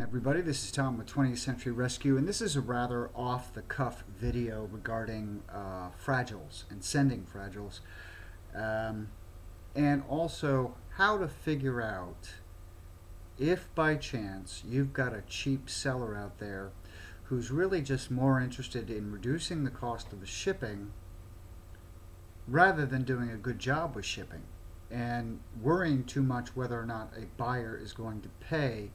everybody, this is Tom with 20th Century Rescue, and this is a rather off-the-cuff video regarding fragiles and sending fragiles, and also how to figure out if by chance you've got a cheap seller out there who's really just more interested in reducing the cost of the shipping rather than doing a good job with shipping and worrying too much whether or not a buyer is going to pay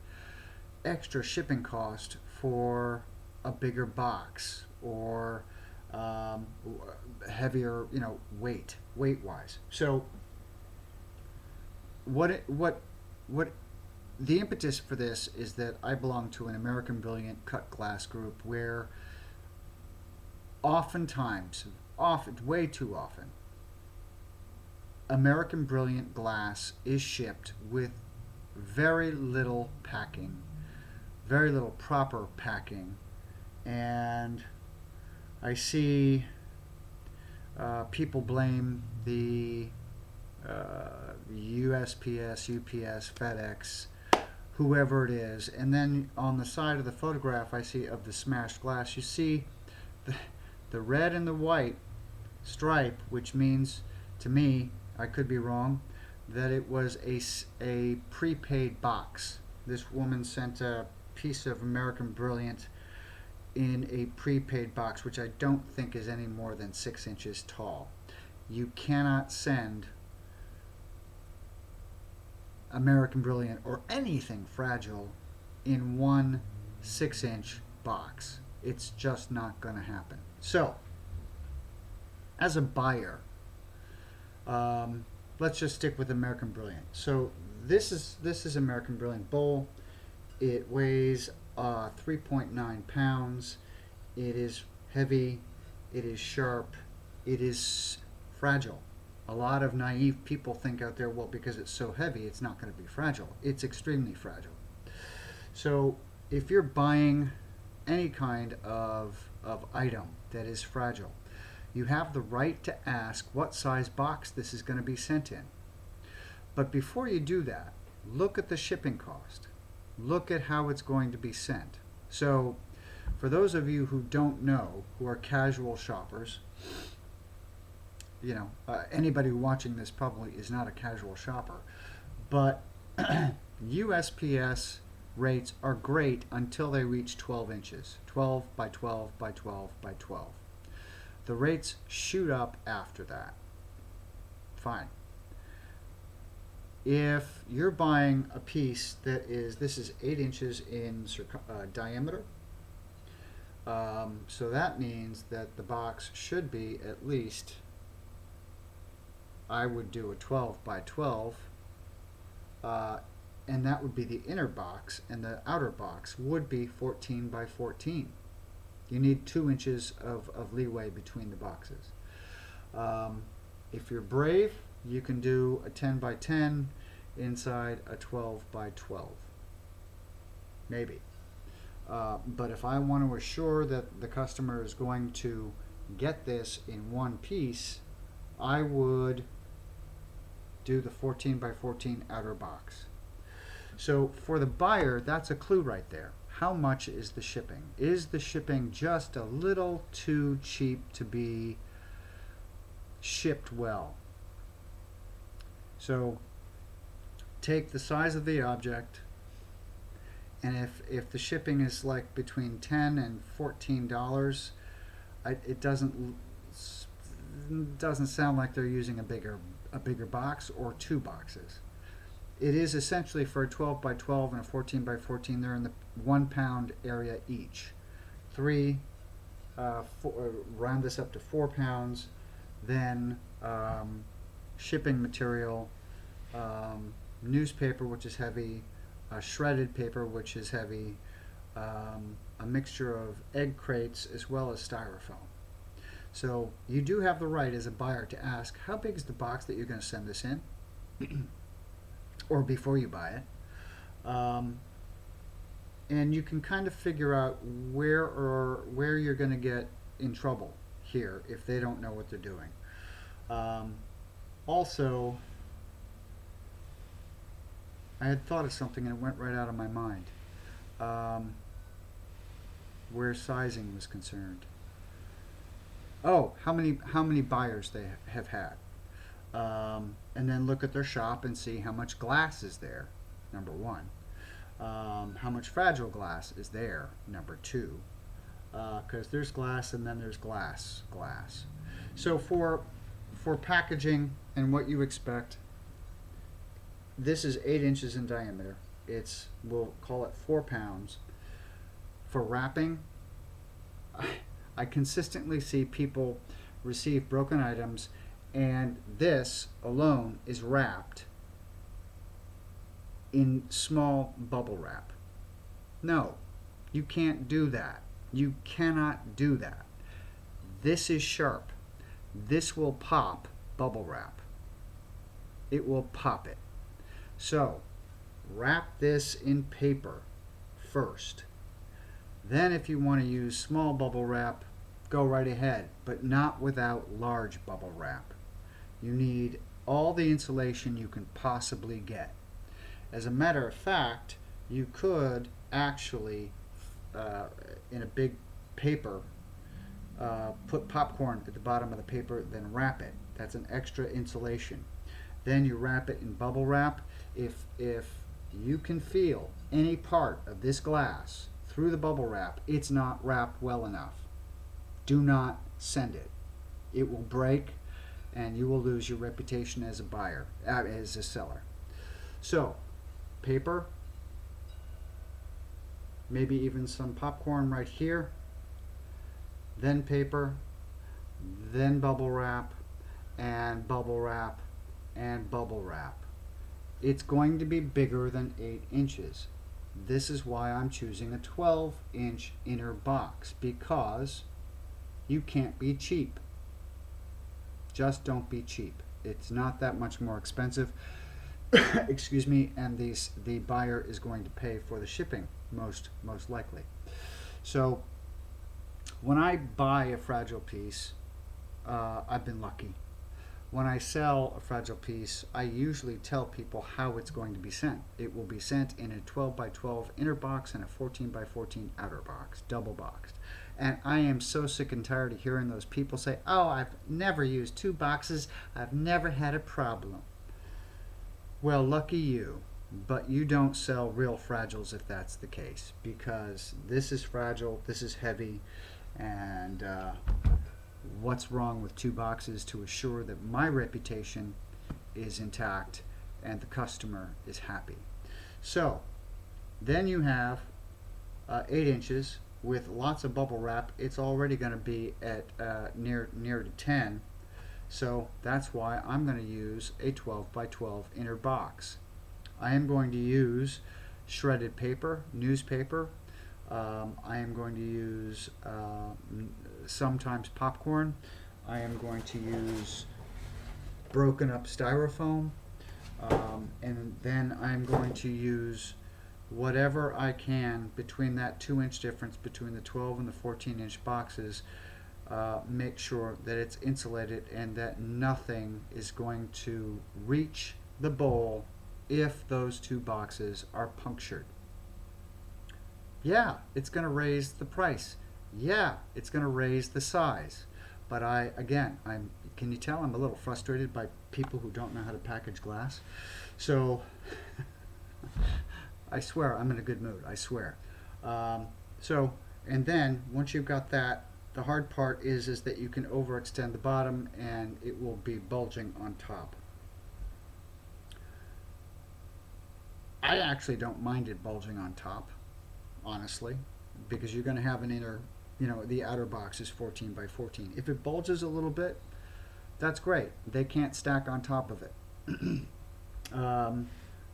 extra shipping cost for a bigger box or heavier, weight wise. So what the impetus for this is that I belong to an American Brilliant cut glass group where way too often, American Brilliant glass is shipped with very little packing, very little proper packing, and I see people blame the USPS, UPS, FedEx, whoever it is, and then on the side of the photograph I see of the smashed glass, you see the red and the white stripe, which means to me, I could be wrong, that it was a prepaid box. This woman sent a piece of American Brilliant in a prepaid box, which I don't think is any more than 6 inches tall. You cannot send American Brilliant or anything fragile in one 6-inch box. It's just not going to happen. So, as a buyer, let's just stick with American Brilliant. So this is American Brilliant bowl. It weighs 3.9 pounds. It is heavy. It is sharp. It is fragile. A lot of naive people think out there, well, because it's so heavy, it's not going to be fragile. It's extremely fragile. So if you're buying any kind of item that is fragile, you have the right to ask what size box this is going to be sent in. But before you do that, look at the shipping cost. Look at how it's going to be sent. So for those of you who don't know, who are casual shoppers, anybody watching this probably is not a casual shopper, but USPS rates are great until they reach 12 inches, 12 by 12 by 12 by 12. The rates shoot up after that. Fine. If you're buying a piece this is 8 inches in diameter, so that means that the box should be at least, I would do a 12 by 12, and that would be the inner box, and the outer box would be 14 by 14. You need 2 inches of leeway between the boxes. If you're brave, you can do a 10 by 10 inside a 12 by 12. Maybe. But if I want to assure that the customer is going to get this in one piece, I would do the 14 by 14 outer box. So for the buyer, that's a clue right there. How much is the shipping? Is the shipping just a little too cheap to be shipped well? So take the size of the object, and if the shipping is like between $10 and $14, it doesn't sound like they're using a bigger box or 2 boxes. It is essentially for a 12 by 12 and a 14 by 14. They're in the 1 pound area each. 3, round this up to 4 pounds. Then shipping material, newspaper, which is heavy, shredded paper, which is heavy, a mixture of egg crates as well as styrofoam. So you do have the right as a buyer to ask, how big is the box that you're going to send this in? Or before you buy it. And you can kind of figure out where you're going to get in trouble here if they don't know what they're doing. Also, I had thought of something and it went right out of my mind. where sizing was concerned. Oh, how many buyers they have had, and then look at their shop and see how much glass is there. Number one, how much fragile glass is there. Number two, because there's glass and then there's glass. So for packaging and what you expect, this is 8 inches in diameter. We'll call it 4 pounds. For wrapping, I consistently see people receive broken items, and this alone is wrapped in small bubble wrap. No, you can't do that. You cannot do that. This is sharp. This will pop bubble wrap. It will pop it. So, wrap this in paper first. Then if you want to use small bubble wrap, go right ahead, but not without large bubble wrap. You need all the insulation you can possibly get. As a matter of fact, you could actually, in a big paper, put popcorn at the bottom of the paper, then wrap it. That's an extra insulation. Then you wrap it in bubble wrap. If you can feel any part of this glass through the bubble wrap, it's not wrapped well enough. Do not send it. It will break, and you will lose your reputation as a buyer, as a seller. So, paper, maybe even some popcorn right here, then paper, then bubble wrap, and bubble wrap, and bubble wrap. It's going to be bigger than 8 inches. This is why I'm choosing a 12-inch inner box, because you can't be cheap. Just don't be cheap. It's not that much more expensive. Excuse me, and the buyer is going to pay for the shipping most likely. So when I buy a fragile piece, I've been lucky. When I sell a fragile piece, I usually tell people how it's going to be sent. It will be sent in a 12 by 12 inner box and a 14 by 14 outer box, double boxed. And I am so sick and tired of hearing those people say, "Oh, I've never used 2 boxes. I've never had a problem." Well, lucky you, but you don't sell real fragiles if that's the case, because this is fragile, this is heavy, and what's wrong with 2 boxes to assure that my reputation is intact and the customer is happy? So then you have 8 inches with lots of bubble wrap. It's already going to be at near to 10. So that's why I'm going to use a 12 by 12 inner box. I am going to use shredded paper, newspaper. I am going to use sometimes popcorn. I am going to use broken up styrofoam. And then I'm going to use whatever I can between that 2-inch difference between the 12 and the 14-inch boxes. Make sure that it's insulated and that nothing is going to reach the bowl if those 2 boxes are punctured. Yeah, it's going to raise the price. Yeah, it's going to raise the size. But can you tell I'm a little frustrated by people who don't know how to package glass? So I swear I'm in a good mood, I swear. And then once you've got that, the hard part is that you can overextend the bottom and it will be bulging on top. I actually don't mind it bulging on top, honestly, because you're going to have an inner, the outer box is 14 by 14. If it bulges a little bit, that's great. They can't stack on top of it.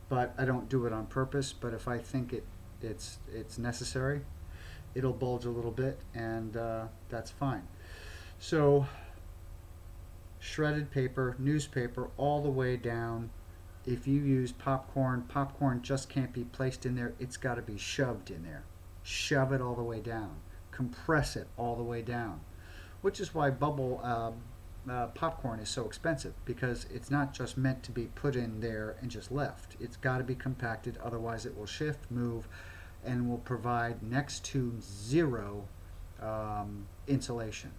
But I don't do it on purpose, but if I think it's necessary, it'll bulge a little bit, and that's fine. So shredded paper, newspaper, all the way down. If you use popcorn just can't be placed in there. It's got to be shoved in there. Shove it all the way down. Compress it all the way down. Which is why popcorn is so expensive, because it's not just meant to be put in there and just left. It's got to be compacted, otherwise it will shift, move, and will provide next to zero insulation.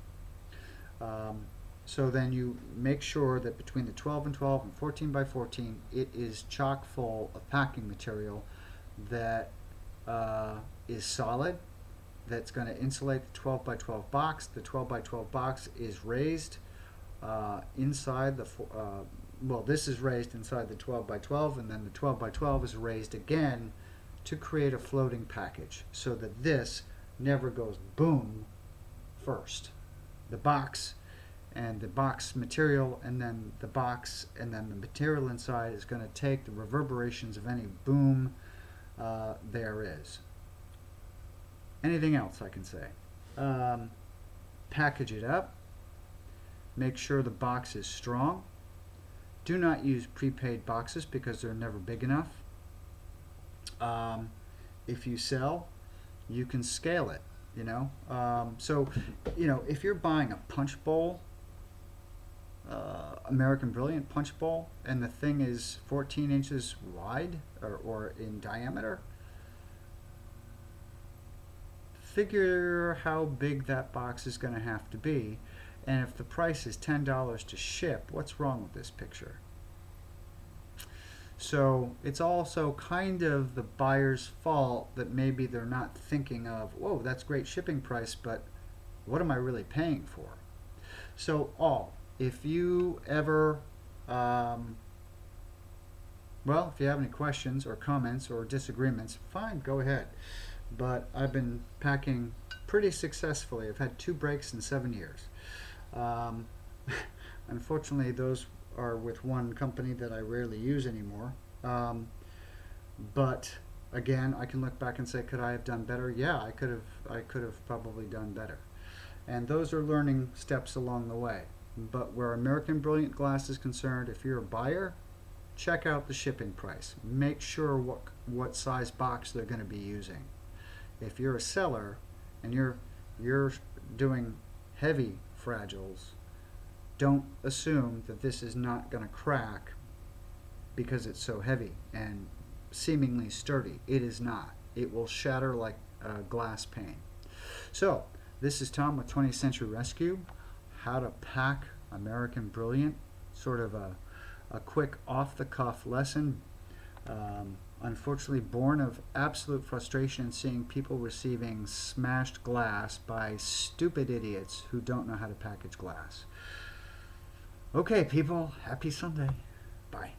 Um, so then you make sure that between the 12 and 12 and 14 by 14, it is chock full of packing material that is solid, that's going to insulate the 12 by 12 box. The 12 by 12 box is raised inside the, well, this is raised inside the 12 by 12, and then the 12 by 12 is raised again to create a floating package so that this never goes boom first. The box and the box material and then the box and then the material inside is going to take the reverberations of any boom there is. Anything else I can say? Package it up. Make sure the box is strong. Do not use prepaid boxes because they're never big enough. If you sell, you can scale it, you know. So, you know, if you're buying a punch bowl, American Brilliant punch bowl, and the thing is 14 inches wide or in diameter, figure how big that box is going to have to be. And if the price is $10 to ship, what's wrong with this picture? So it's also kind of the buyer's fault that maybe they're not thinking of, whoa, that's great shipping price, but what am I really paying for? So if you ever, well, if you have any questions or comments or disagreements, fine, go ahead. But I've been packing pretty successfully. I've had 2 breaks in 7 years. Unfortunately, those are with one company that I rarely use anymore. But again, I can look back and say, could I have done better? Yeah, I could have probably done better. And those are learning steps along the way. But where American Brilliant Glass is concerned, if you're a buyer, check out the shipping price. Make sure what size box they're going to be using. If you're a seller and you're doing heavy fragiles, don't assume that this is not going to crack because it's so heavy and seemingly sturdy. It is not. It will shatter like a glass pane. So, this is Tom with 20th Century Rescue. How to pack American Brilliant. Sort of a quick off-the-cuff lesson. Unfortunately, born of absolute frustration in seeing people receiving smashed glass by stupid idiots who don't know how to package glass. Okay, people, happy Sunday. Bye.